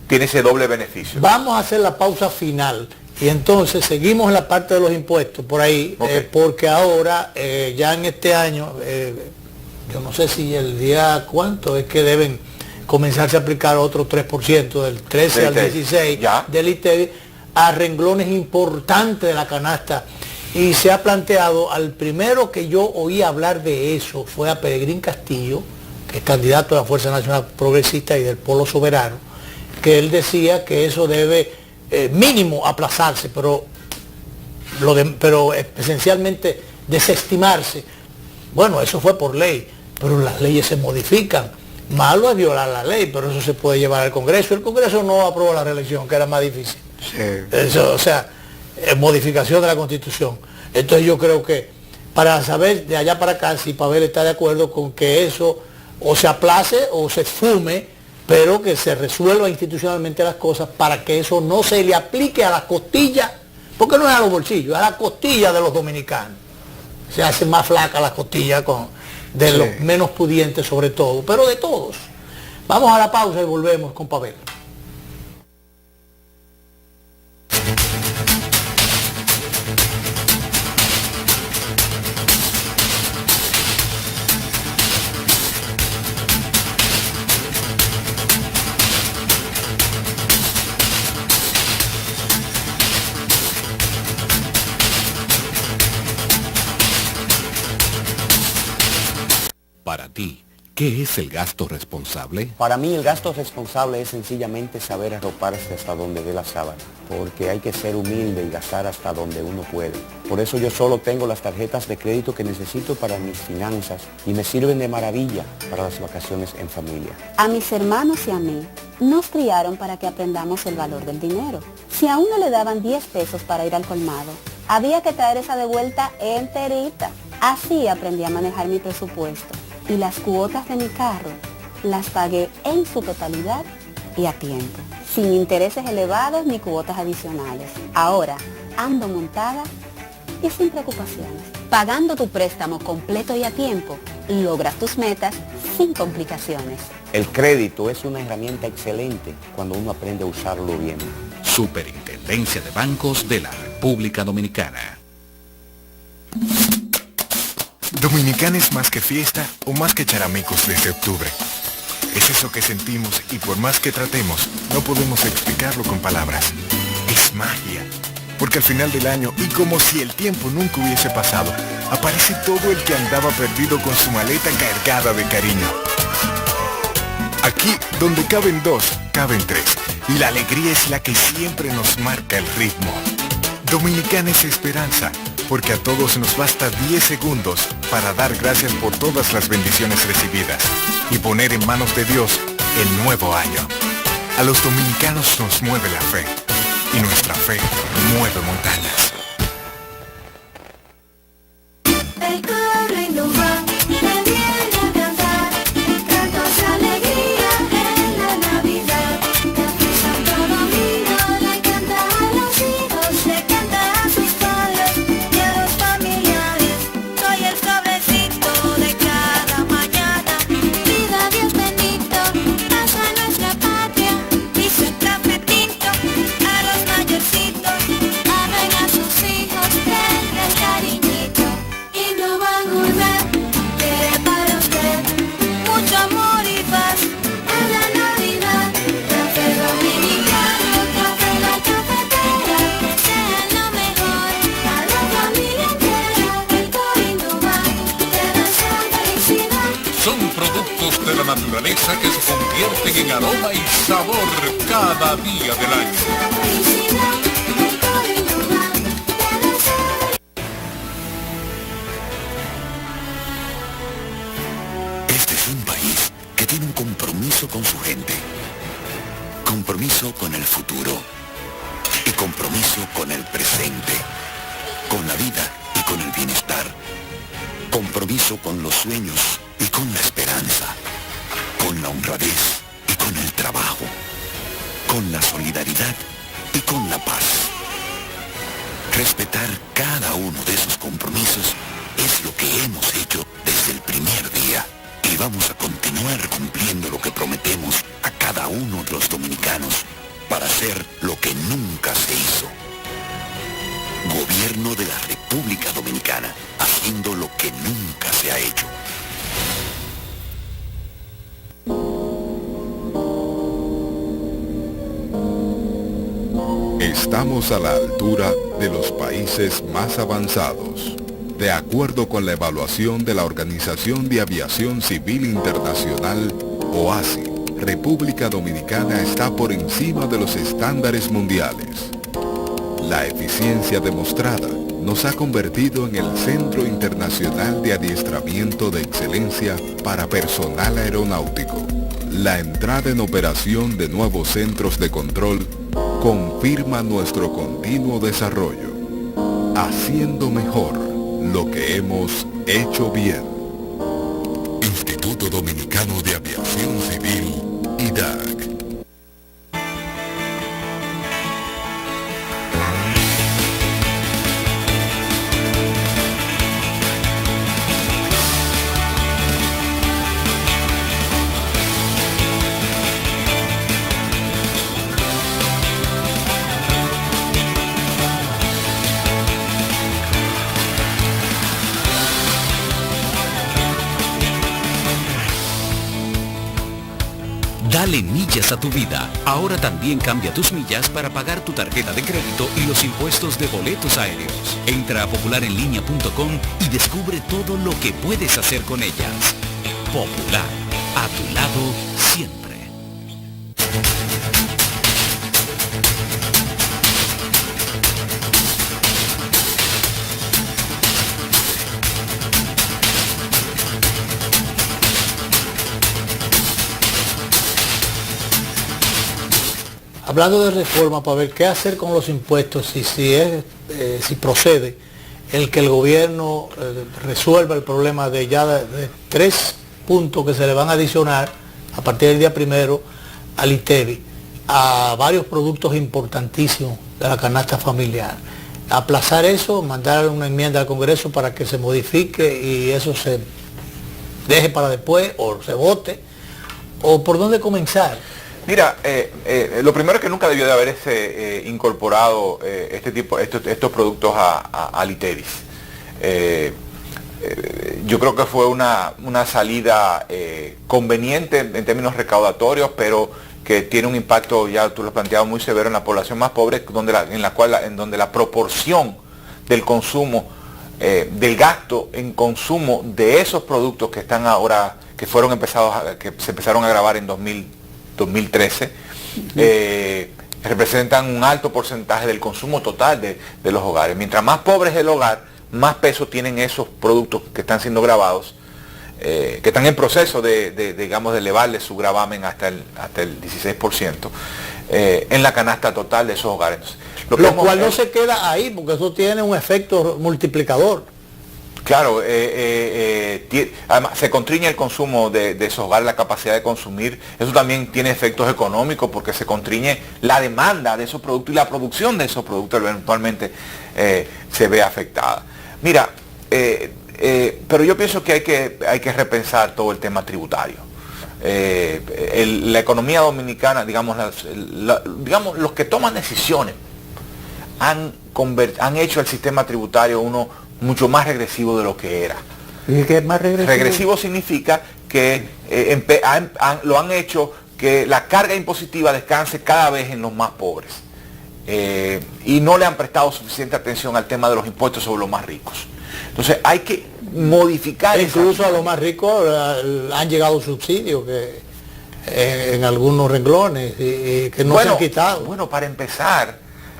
tiene ese doble beneficio. Vamos a hacer la pausa final y entonces seguimos en la parte de los impuestos por ahí, porque ahora ya en este año yo no sé si el día cuánto es que deben comenzarse a aplicar otro 3%, del 13 al 16 del ITEVI, a renglones importantes de la canasta. Y se ha planteado, al primero que yo oí hablar de eso fue a Peregrín Castillo, que es candidato de la Fuerza Nacional Progresista y del Polo Soberano, que él decía que eso debe mínimo aplazarse, pero esencialmente desestimarse. Bueno, eso fue por ley, pero las leyes se modifican. Malo es violar la ley, pero eso se puede llevar al Congreso. El Congreso no aprobó la reelección, que era más difícil. Sí. Eso, o sea, modificación de la Constitución. Entonces yo creo que para saber de allá para acá si Pavel está de acuerdo con que eso o se aplace o se fume, pero que se resuelva institucionalmente las cosas para que eso no se le aplique a las costillas, porque no es a los bolsillos, es a las costillas de los dominicanos. Se hace más flaca las costillas de los menos pudientes sobre todo, pero de todos. Vamos a la pausa y volvemos con Pavel. Para ti, ¿qué es el gasto responsable? Para mí el gasto responsable es sencillamente saber arroparse hasta donde dé la sábana, porque hay que ser humilde y gastar hasta donde uno puede. Por eso yo solo tengo las tarjetas de crédito que necesito para mis finanzas y me sirven de maravilla para las vacaciones en familia. A mis hermanos y a mí nos criaron para que aprendamos el valor del dinero. Si a uno le daban 10 pesos para ir al colmado, había que traer esa de vuelta enterita. Así aprendí a manejar mi presupuesto. Y las cuotas de mi carro las pagué en su totalidad y a tiempo, sin intereses elevados ni cuotas adicionales. Ahora ando montada y sin preocupaciones. Pagando tu préstamo completo y a tiempo, logras tus metas sin complicaciones. El crédito es una herramienta excelente cuando uno aprende a usarlo bien. Superintendencia de Bancos de la República Dominicana. Dominicana es más que fiesta o más que charamicos desde octubre. Es eso que sentimos y por más que tratemos, no podemos explicarlo con palabras. Es magia. Porque al final del año, y como si el tiempo nunca hubiese pasado, aparece todo el que andaba perdido con su maleta cargada de cariño. Aquí, donde caben dos, caben tres. Y la alegría es la que siempre nos marca el ritmo. Dominicana es esperanza, porque a todos nos basta 10 segundos para dar gracias por todas las bendiciones recibidas y poner en manos de Dios el nuevo año. A los dominicanos nos mueve la fe, y nuestra fe mueve montañas. El coro innova, le viene a cantar, cantos de alegría en la Navidad. Café Santo Domingo le canta a los hijos, le canta a sus padres y a los familiares. Soy el sobrecito de cada mañana, vida Dios bendito, paz a nuestra patria, dice el cafetito a los mayorcitos, amen a sus hijos, denle el cariñito. Y no van a volver, quiere para usted mucho amor y paz en la Navidad. Café dominicano, café la cafetera, desean lo mejor a la familia entera. El Coro va, te desea felicidad. Son productos de la naturaleza que se convierten en aroma y sabor cada día del año. Felicidad, el Coro va, te desea. Este es un país que tiene un compromiso con su gente, compromiso con el futuro y compromiso con el presente, con la vida y con el bienestar, compromiso con los sueños y con la esperanza, con la honradez y con el trabajo, con la solidaridad y con la paz. Respetar cada uno de esos compromisos es lo que hemos hecho desde el primer día y vamos a continuar cumpliendo lo que prometemos a cada uno de los dominicanos para hacer lo que nunca se hizo. Gobierno de la República Dominicana, haciendo lo que nunca se ha hecho. Estamos a la altura de los países más avanzados. De acuerdo con la evaluación de la Organización de Aviación Civil Internacional, OASI, República Dominicana está por encima de los estándares mundiales. La eficiencia demostrada nos ha convertido en el Centro Internacional de Adiestramiento de Excelencia para Personal Aeronáutico. La entrada en operación de nuevos centros de control confirma nuestro continuo desarrollo, haciendo mejor lo que hemos hecho bien. Instituto Dominicano de Aviación Civil, IDAC. Dale millas a tu vida. Ahora también cambia tus millas para pagar tu tarjeta de crédito y los impuestos de boletos aéreos. Entra a popularenlinea.com y descubre todo lo que puedes hacer con ellas. Popular, a tu lado siempre. Hablando de reforma, para ver qué hacer con los impuestos, si procede el que el gobierno resuelva el problema de 3 puntos que se le van a adicionar a partir del día 1 al ITEVI a varios productos importantísimos de la canasta familiar. Aplazar eso, mandar una enmienda al Congreso para que se modifique y eso se deje para después o se vote, o por dónde comenzar. Mira, lo primero es que nunca debió de haberse incorporado estos productos al ITEVIS. Yo creo que fue una salida conveniente en términos recaudatorios, pero que tiene un impacto, ya tú lo has planteado, muy severo en la población más pobre, en donde la proporción del consumo, del gasto en consumo de esos productos que están ahora, que se empezaron a grabar en 2013, representan un alto porcentaje del consumo total de los hogares. Mientras más pobre es el hogar, más peso tienen esos productos que están siendo grabados, que están en proceso de elevarle su gravamen hasta el 16% en la canasta total de esos hogares. Entonces, lo cual no se queda ahí, porque eso tiene un efecto multiplicador. Claro, además se constriñe el consumo de esos hogares, la capacidad de consumir. Eso también tiene efectos económicos porque se constriñe la demanda de esos productos y la producción de esos productos eventualmente se ve afectada. Mira, pero yo pienso que hay que repensar todo el tema tributario. La economía dominicana, digamos los que toman decisiones han hecho el sistema tributario uno mucho más regresivo de lo que era. ¿Y qué es más regresivo? Regresivo significa que lo han hecho que la carga impositiva descanse cada vez en los más pobres. Y no le han prestado suficiente atención al tema de los impuestos sobre los más ricos. Entonces hay que modificar. Incluso a los más ricos han llegado subsidios que en algunos renglones y que no se han quitado. Bueno, para empezar,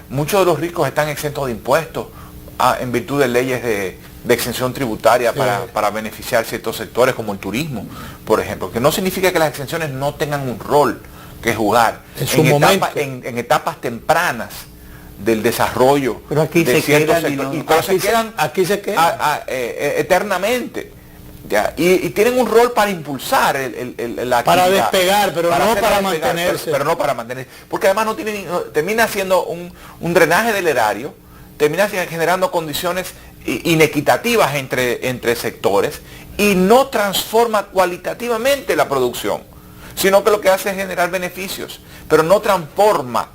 muchos de los ricos están exentos de impuestos en virtud de leyes de exención tributaria para beneficiar ciertos sectores como el turismo, por ejemplo, que no significa que las exenciones no tengan un rol que jugar en etapas tempranas del desarrollo. Pero aquí de se quedan aquí se quedan eternamente. Ya, y tienen un rol para impulsar la para actividad, despegar, pero no para mantenerse. Pero no para mantenerse. Porque además termina siendo un drenaje del erario, termina generando condiciones inequitativas entre sectores y no transforma cualitativamente la producción, sino que lo que hace es generar beneficios, pero no transforma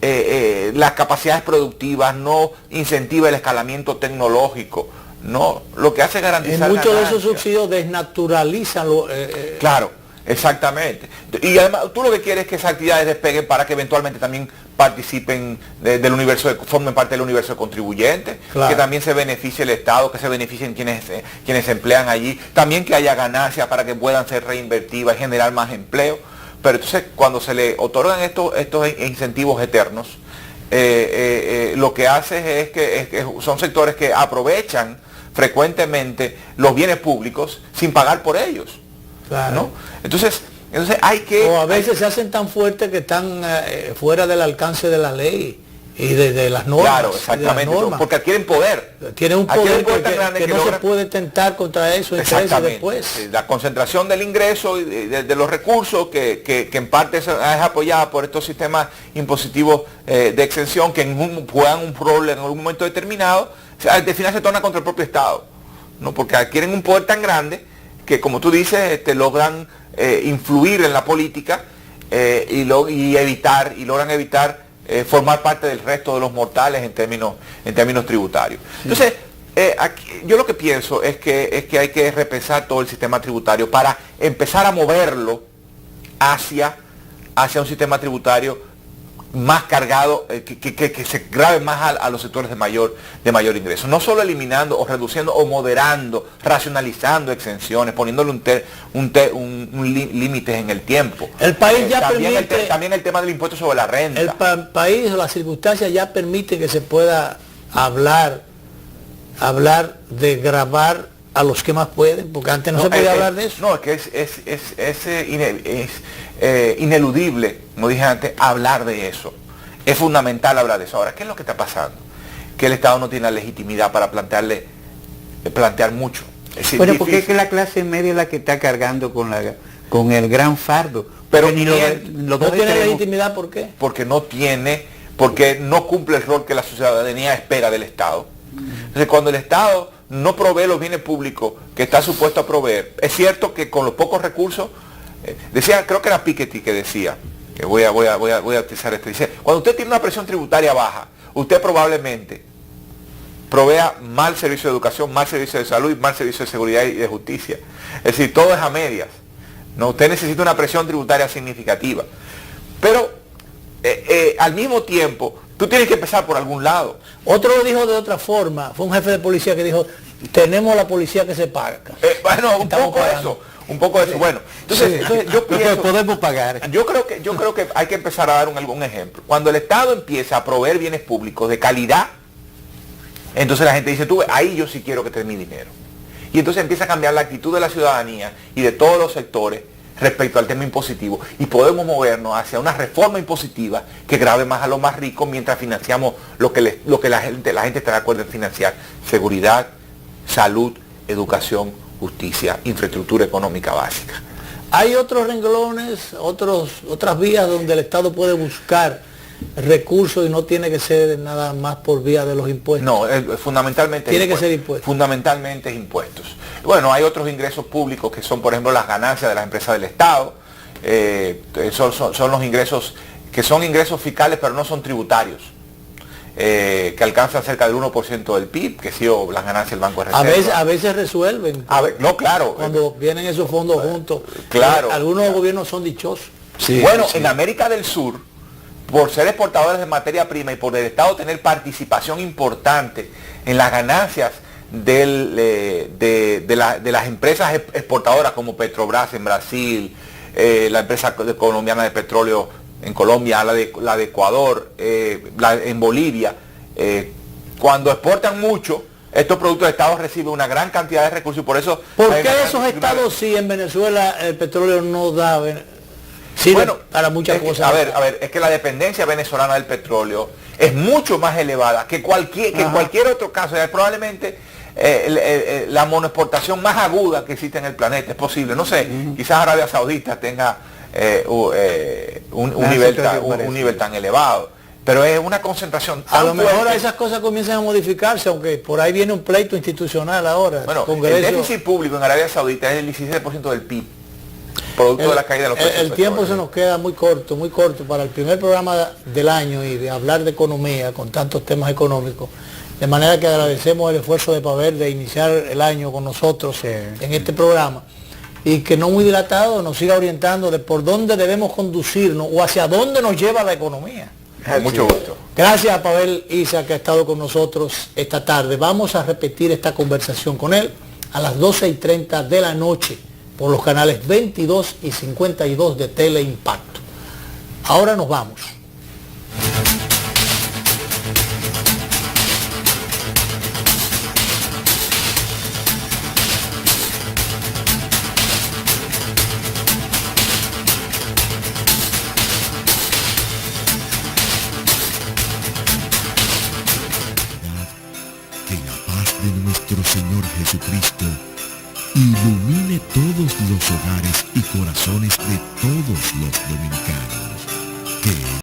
las capacidades productivas, no incentiva el escalamiento tecnológico. No, lo que hace es garantizar muchos de esos subsidios desnaturalizan claro, Exactamente. Y además tú lo que quieres es que esas actividades despeguen para que eventualmente también participen del universo, formen parte del universo de contribuyentes, Claro. que también se beneficie el Estado, que se beneficien quienes se emplean allí, también que haya ganancias para que puedan ser reinvertidas y generar más empleo. Pero entonces cuando se le otorgan estos incentivos eternos, lo que hace es que son sectores que aprovechan frecuentemente los bienes públicos sin pagar por ellos. Claro. ¿No? Entonces hay que... O a veces se hacen tan fuertes que están fuera del alcance de la ley y de las normas. Claro, exactamente, porque adquieren poder. Tienen un poder tan grande que no logra- se puede tentar contra eso Exactamente. después. La concentración del ingreso y de los recursos que en parte es apoyada por estos sistemas impositivos de exención que juegan un problema en algún momento determinado, al final se torna contra el propio Estado, ¿no? Porque adquieren un poder tan grande que, como tú dices, logran influir en la política y logran evitar formar parte del resto de los mortales en términos tributarios. Entonces, yo lo que pienso es que hay que repensar todo el sistema tributario para empezar a moverlo hacia un sistema tributario más cargado, que se grave más a los sectores de mayor ingreso. No solo eliminando o reduciendo o moderando, racionalizando exenciones, poniéndole un límite en el tiempo. El país ya también permite... también el tema del impuesto sobre la renta. El país, las circunstancias ya permiten que se pueda hablar de gravar a los que más pueden, porque antes no se podía hablar de eso. No, es que es ineludible, como dije antes, hablar de eso. Es fundamental hablar de eso. Ahora, ¿qué es lo que está pasando? Que el Estado no tiene la legitimidad para plantear mucho. Bueno, porque es que la clase media es la que está cargando con el gran fardo. Pero Porque No tiene legitimidad, ¿por qué? porque no cumple el rol que la ciudadanía espera del Estado. Entonces, cuando el Estado no provee los bienes públicos que está supuesto a proveer, es cierto que con los pocos recursos, creo que era Piketty que decía, que voy a utilizar esto, dice, cuando usted tiene una presión tributaria baja, usted probablemente provea mal servicio de educación, mal servicio de salud y mal servicio de seguridad y de justicia. Es decir, todo es a medias. ¿No? Usted necesita una presión tributaria significativa. Pero al mismo tiempo, tú tienes que empezar por algún lado. Otro lo dijo de otra forma, fue un jefe de policía que dijo, tenemos la policía que se paga. Bueno, un poco de eso. Bueno, entonces yo pienso, podemos pagar. Yo creo que hay que empezar a dar algún ejemplo. Cuando el Estado empieza a proveer bienes públicos de calidad, entonces la gente dice, ahí yo sí quiero que te dé mi dinero. Y entonces empieza a cambiar la actitud de la ciudadanía y de todos los sectores respecto al tema impositivo, y podemos movernos hacia una reforma impositiva que grave más a los más ricos mientras financiamos lo que la gente está de acuerdo en financiar: seguridad, salud, educación, justicia, infraestructura económica básica. Hay otros renglones, otras vías donde el Estado puede buscar recursos y no tiene que ser nada más por vía de los impuestos. No, fundamentalmente tiene que ser impuestos. Fundamentalmente impuestos. Bueno, hay otros ingresos públicos que son, por ejemplo, las ganancias de las empresas del Estado. Son los ingresos que son ingresos fiscales pero no son tributarios, que alcanzan cerca del 1% del PIB, que sí, o las ganancias del Banco de Reserva. A veces resuelven. No, claro. Cuando vienen esos fondos juntos. Claro. Algunos gobiernos son dichosos. Sí, bueno, sí. En América del Sur, por ser exportadores de materia prima y por el Estado tener participación importante en las ganancias de las empresas exportadoras como Petrobras en Brasil, la empresa colombiana de petróleo en Colombia, la de Ecuador, en Bolivia, cuando exportan mucho, estos productos de Estado reciben una gran cantidad de recursos y por eso... ¿Por qué esos estados sí en Venezuela el petróleo no da... Sirve para muchas cosas? A ver, es que la dependencia venezolana del petróleo es mucho más elevada que cualquier otro caso. Probablemente la monoexportación más aguda que existe en el planeta, es posible. No sé, quizás Arabia Saudita tenga un nivel tan elevado, pero es una concentración tan a lo mejor fuerte. esas cosas comienzan a modificarse, aunque por ahí viene un pleito institucional ahora. Bueno, Congreso. El déficit público en Arabia Saudita es el 16% del PIB. Producto de la caída de los precios el del tiempo petróleo. se nos queda muy corto para el primer programa del año y de hablar de economía con tantos temas económicos. De manera que agradecemos el esfuerzo de Pavel de iniciar el año con nosotros en este programa. y que no muy dilatado nos siga orientando de por dónde debemos conducirnos o hacia dónde nos lleva la economía. Con mucho gusto. Gracias a Pavel Isa, que ha estado con nosotros esta tarde. Vamos a repetir esta conversación con él a las 12:30 de la noche por los canales 22 y 52 de Teleimpacto. Ahora nos vamos. Que la paz de nuestro Señor Jesucristo ilumine todos los hogares y corazones de todos los dominicanos. Que